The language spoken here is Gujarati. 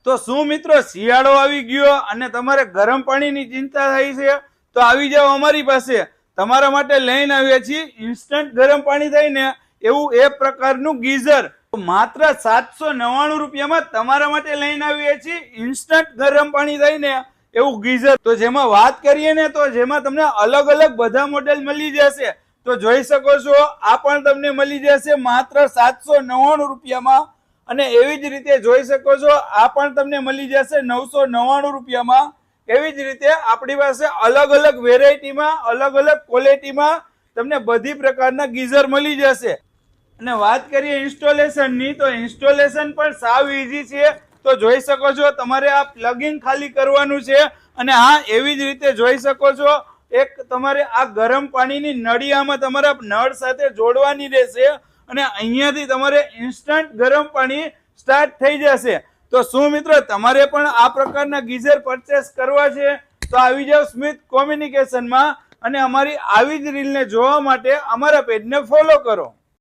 તો શું મિત્રો શિયાળો આવી ગયો અને તમારે ગરમ પાણીની ચિંતા થાય છે તો આવી જાઓ અમારી પાસે. તમારા માટે લઈને આવ્યા છીએ ઇન્સ્ટન્ટ ગરમ પાણી થાય ને એવું એ પ્રકારનું ગીઝર. માત્ર 799 રૂપિયામાં તમારા માટે લઈને આવ્યા છીએ ઇન્સ્ટન્ટ ગરમ પાણી થાય ને એવું ગીઝર. તો જેમાં વાત કરીએ ને તો જેમાં તમને અલગ અલગ બધા મોડેલ મળી જશે. તો જોઈ શકો છો આ પણ તમને મળી જશે માત્ર 799 રૂપિયામાં. અને એવી જ રીતે જોઈ શકો છો આ પણ તમને મળી જશે 999 રૂપિયામાં. એવી જ રીતે આપણી પાસે અલગ અલગ વેરાયટીમાં અલગ અલગ ક્વોલિટીમાં તમને બધી પ્રકારના ગીઝર મળી જશે. અને વાત કરીએ ઇન્સ્ટોલેશનની તો ઇન્સ્ટોલેશન પણ સાવ ઈઝી છે. તો જોઈ શકો છો તમારે આ પ્લગિંગ ખાલી કરવાનું છે. અને હા એવી જ રીતે જોઈ શકો છો એક તમારે આ ગરમ પાણીની નળી આમાં તમારા નળ સાથે જોડવાની રહેશે અને અહીંયાથી તમારે ઇન્સ્ટન્ટ ગરમ પાણી સ્ટાર્ટ થઈ જશે. તો શું મિત્રો તમારે પણ આ પ્રકારના ગીઝર પરચેસ કરવા છે તો આવી જાઓ સ્મિથ કોમ્યુનિકેશનમાં અને અમારી આવી જ રીલને જોવા માટે અમારા પેજને ફોલો કરો.